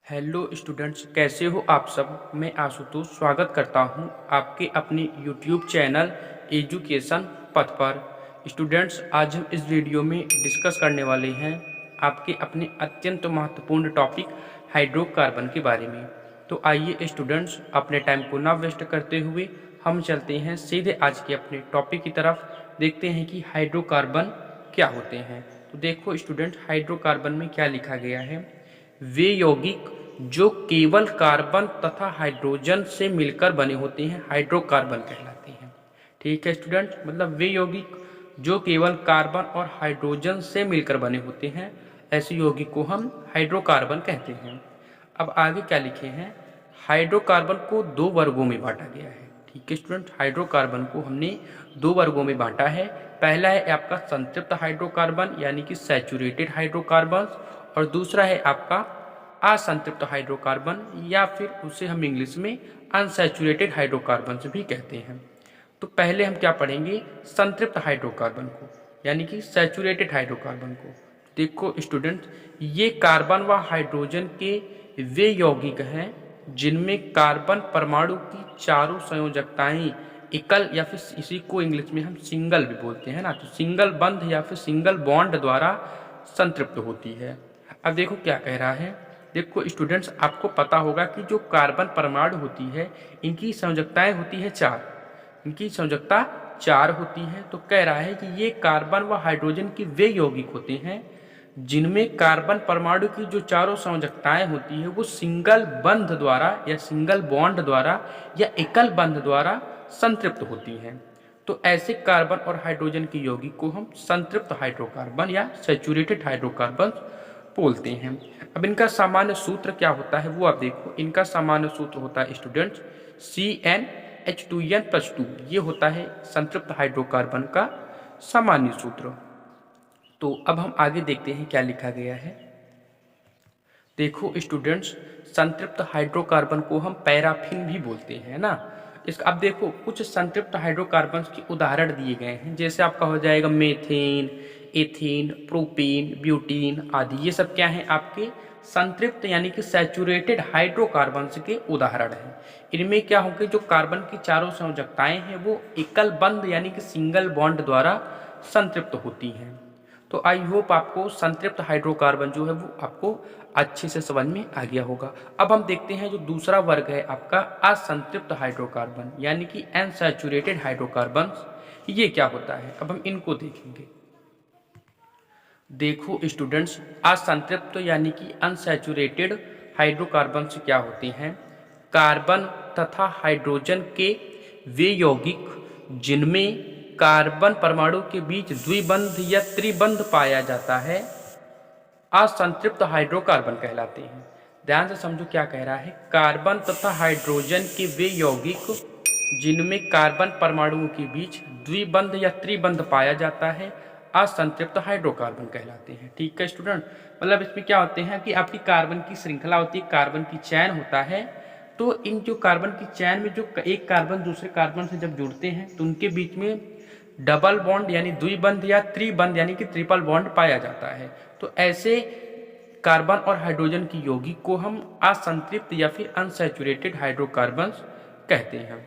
Hello students, कैसे हो आप सब। मैं आशुतोष स्वागत करता हूं आपके अपने यूट्यूब चैनल एजुकेशन पथ पर। स्टूडेंट्स, आज हम इस वीडियो में डिस्कस करने वाले हैं आपके अपने अत्यंत महत्वपूर्ण टॉपिक हाइड्रोकार्बन के बारे में। तो आइए स्टूडेंट्स, अपने टाइम को ना वेस्ट करते हुए हम चलते हैं सीधे आज के अपने टॉपिक की तरफ। देखते हैं कि हाइड्रोकार्बन क्या होते हैं। तो देखो स्टूडेंट, हाइड्रोकार्बन में क्या लिखा गया है। वे यौगिक जो केवल कार्बन तथा हाइड्रोजन से मिलकर बने होते हैं हाइड्रोकार्बन कहलाते हैं। ठीक है स्टूडेंट, मतलब वे यौगिक जो केवल कार्बन और हाइड्रोजन से मिलकर बने होते हैं, ऐसे यौगिक को हम हाइड्रोकार्बन कहते हैं। अब आगे क्या लिखे हैं। हाइड्रोकार्बन को दो वर्गों में बांटा गया है। ठीक है स्टूडेंट, हाइड्रोकार्बन को हमने दो वर्गों में बांटा है। पहला है आपका संतृप्त हाइड्रोकार्बन यानी कि सैचुरेटेड हाइड्रोकार्बन, और दूसरा है आपका असंतृप्त हाइड्रोकार्बन या फिर उसे हम इंग्लिश में अनसैचुरेटेड हाइड्रोकार्बन भी कहते हैं। तो पहले हम क्या पढ़ेंगे, संतृप्त हाइड्रोकार्बन को यानी कि सैचुरेटेड हाइड्रोकार्बन को। देखो स्टूडेंट, ये कार्बन व हाइड्रोजन के वे यौगिक हैं जिनमें कार्बन परमाणु की चारों संयोजकताएं एकल या फिर इसी को इंग्लिश में हम सिंगल भी बोलते हैं ना, तो सिंगल बंध या फिर सिंगल बॉन्ड द्वारा संतृप्त होती है। अब देखो क्या कह रहा है। देखो स्टूडेंट्स, आपको पता होगा कि जो कार्बन परमाणु होती है इनकी संयोजकताएं होती है चार, इनकी संयोजकता चार होती है। तो कह रहा है कि ये कार्बन व हाइड्रोजन की वे यौगिक होते हैं जिनमें कार्बन परमाणु की जो चारों संयोजकताएं होती है वो सिंगल बंध द्वारा या सिंगल बॉन्ड द्वारा या एकल बंध द्वारा संतृप्त होती हैं। तो ऐसे कार्बन और हाइड्रोजन के यौगिक को हम संतृप्त हाइड्रोकार्बन या सैचुरेटेड हाइड्रोकार्बन बोलते हैं। अब इनका सामान्य सूत्र क्या होता है वो आप देखो। इनका सामान्य सूत्र होता है स्टूडेंट्स CnH2n+2। ये होता है संतृप्त हाइड्रोकार्बन का सामान्य सूत्र। तो अब हम आगे देखते हैं क्या लिखा गया है। देखो स्टूडेंट्स, संतृप्त हाइड्रोकार्बन को हम पैराफिन भी बोलते हैं ना। अब देखो कुछ संतृप्त हाइड्रोकार्बन के उदाहरण दिए गए हैं, जैसे आपका हो जाएगा मेथेन, एथेन, प्रोपेन, ब्यूटीन आदि। ये सब क्या है, आपके संतृप्त यानी कि सैचुरेटेड हाइड्रोकार्बन्स के उदाहरण हैं। इनमें क्या होंगे, जो कार्बन की चारों संयोजकताएं हैं वो एकल बंध यानी कि सिंगल बॉन्ड द्वारा संतृप्त होती हैं। तो आई होप आपको संतृप्त हाइड्रोकार्बन जो है वो आपको अच्छे से समझ में आ गया होगा। अब हम देखते हैं जो दूसरा वर्ग है आपका असंतृप्त हाइड्रोकार्बन यानी कि अनसैचुरेटेड हाइड्रोकार्बन। ये क्या होता है, अब हम इनको देखेंगे। देखो स्टूडेंट्स, असंतृप्त यानी कि अनसैचुरेटेड हाइड्रोकार्बन क्या होते हैं। कार्बन तथा हाइड्रोजन के वे यौगिक जिनमें कार्बन परमाणु के बीच द्विबंध या त्रिबंध पाया जाता है असंतृप्त हाइड्रोकार्बन कहलाते हैं। ध्यान से समझो क्या कह रहा है। कार्बन तथा हाइड्रोजन के वे यौगिक जिनमें कार्बन परमाणुओं के बीच द्विबंध या त्रिबंध पाया जाता है असंतृप्त हाइड्रोकार्बन कहलाते हैं। ठीक है स्टूडेंट, मतलब इसमें क्या होते हैं कि आपकी कार्बन की श्रृंखला होती है, कार्बन की चैन होता है। तो इन जो कार्बन की चैन में जो एक कार्बन दूसरे कार्बन से जब जुड़ते हैं तो उनके बीच में डबल बॉन्ड यानी द्विबंध या त्रिबंध यानी कि ट्रिपल बॉन्ड पाया जाता है। तो ऐसे कार्बन और हाइड्रोजन की यौगिक को हम असंतृप्त या फिर अनसैचुरेटेड हाइड्रोकार्बन कहते हैं।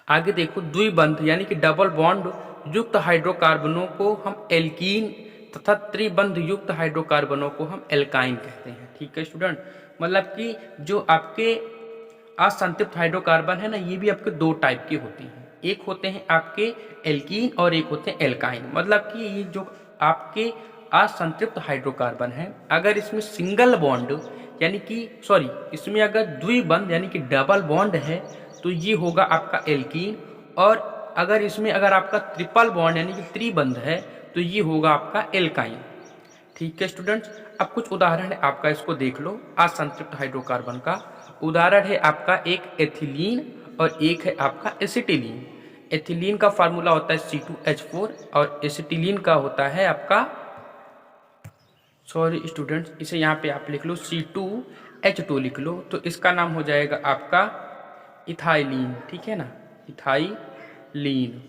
आगे देखो, द्विबंध यानी कि डबल बॉन्ड युक्त हाइड्रोकार्बनों को हम एल्कीन तथा त्रिबंध युक्त हाइड्रोकार्बनों को हम एल्काइन कहते हैं। ठीक है स्टूडेंट, मतलब कि जो आपके असंतृप्त हाइड्रोकार्बन है ना, ये भी आपके दो टाइप के होते हैं। एक होते हैं आपके एल्कीन और एक होते हैं एल्काइन। मतलब कि ये जो आपके असंतृप्त हाइड्रोकार्बन है, अगर इसमें सिंगल बॉन्ड यानी कि इसमें अगर द्विबंध यानी कि डबल बॉन्ड है तो ये होगा आपका एल्कीन, और अगर आपका ट्रिपल बॉन्ड यानी कि त्रिबंध है तो ये होगा आपका एल्काइन। ठीक है स्टूडेंट्स, अब कुछ उदाहरण है आपका, इसको देख लो। असंतृप्त हाइड्रोकार्बन का उदाहरण है आपका एक एथिलीन और एक है आपका एसिटिलीन। एथिलीन का फार्मूला होता है C2H4 और एसिटिलीन का होता है आपका स्टूडेंट्स, इसे यहाँ पे आप लिख लो C2H2 लिख लो, तो इसका नाम हो जाएगा आपका इथाइलीन। ठीक है ना, इथाइलीन।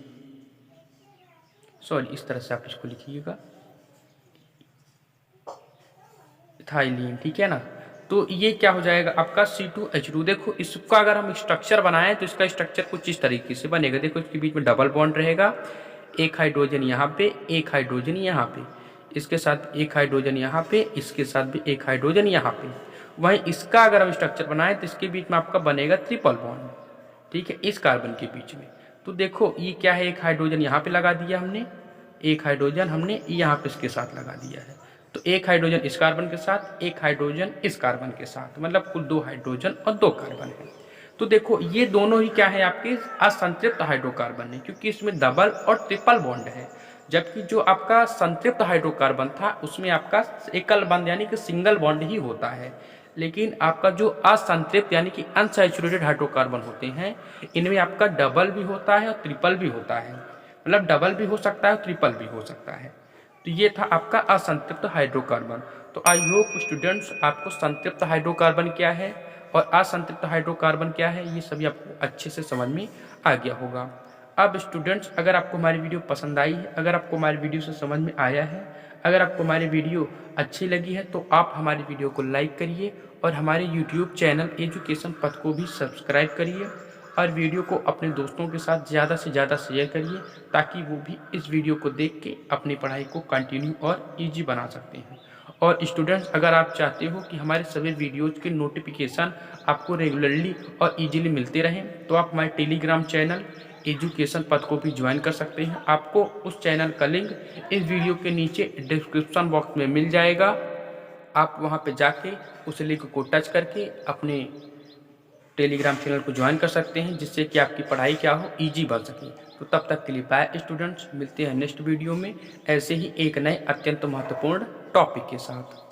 इस तरह से आप इसको लिखिएगा, इथाइलीन। ठीक है ना, तो ये क्या हो जाएगा आपका C2H2। देखो इसका अगर हम स्ट्रक्चर बनाएं तो इसका स्ट्रक्चर कुछ इस तरीके से बनेगा। देखो इसके बीच में डबल बॉन्ड रहेगा, एक हाइड्रोजन यहाँ पे, एक हाइड्रोजन यहाँ पे, इसके साथ एक हाइड्रोजन यहाँ पे, इसके साथ भी एक हाइड्रोजन यहाँ पे। वहीं इसका अगर हम स्ट्रक्चर बनाएं तो इसके बीच में आपका बनेगा ट्रिपल बॉन्ड, ठीक है, इस कार्बन के बीच में। तो देखो ये क्या है, एक हाइड्रोजन यहाँ पे लगा दिया हमने, एक हाइड्रोजन हमने यहाँ पे इसके साथ लगा दिया है। तो एक हाइड्रोजन इस कार्बन के साथ, एक हाइड्रोजन इस कार्बन के साथ, मतलब कुल 2 हाइड्रोजन और 2 कार्बन है। तो देखो ये दोनों ही क्या है आपके असंतृप्त हाइड्रोकार्बन है, क्योंकि इसमें डबल और ट्रिपल बॉन्ड है। जबकि जो आपका संतृप्त हाइड्रोकार्बन था उसमें आपका एकल बॉन्ड यानी कि सिंगल बॉन्ड ही होता है। लेकिन आपका जो असंतृप्त यानी कि अनसैचुरेटेड हाइड्रोकार्बन होते हैं, इनमें आपका डबल भी होता है और ट्रिपल भी होता है, मतलब डबल भी हो सकता है और ट्रिपल भी हो सकता है। तो ये था आपका असंतृप्त हाइड्रोकार्बन। तो आई होप स्टूडेंट्स आपको संतृप्त हाइड्रोकार्बन क्या है और असंतृप्त हाइड्रोकार्बन क्या है ये सभी आपको अच्छे से समझ में आ गया होगा। अब स्टूडेंट्स अगर आपको हमारी वीडियो पसंद आई है, अगर आपको हमारी वीडियो से समझ में आया है, अगर आपको हमारी वीडियो अच्छी लगी है तो आप हमारी वीडियो को लाइक करिए और हमारे यूट्यूब चैनल एजुकेशन पथ को भी सब्सक्राइब करिए और वीडियो को अपने दोस्तों के साथ ज़्यादा से ज़्यादा शेयर करिए ताकि वो भी इस वीडियो को देख के अपनी पढ़ाई को कंटिन्यू और ईजी बना सकते हैं। और स्टूडेंट्स अगर आप चाहते हो कि हमारे सभी वीडियोज़ के नोटिफिकेशन आपको रेगुलरली और ईजिली मिलते रहें तो आप हमारे टेलीग्राम चैनल एजुकेशन पथ को भी ज्वाइन कर सकते हैं। आपको उस चैनल का लिंक इस वीडियो के नीचे डिस्क्रिप्शन बॉक्स में मिल जाएगा। आप वहां पे जाके उस लिंक को टच करके अपने टेलीग्राम चैनल को ज्वाइन कर सकते हैं, जिससे कि आपकी पढ़ाई क्या हो ईजी बन सके। तो तब तक के लिए बाय स्टूडेंट्स, मिलते हैं नेक्स्ट वीडियो में ऐसे ही एक नए अत्यंत महत्वपूर्ण टॉपिक के साथ।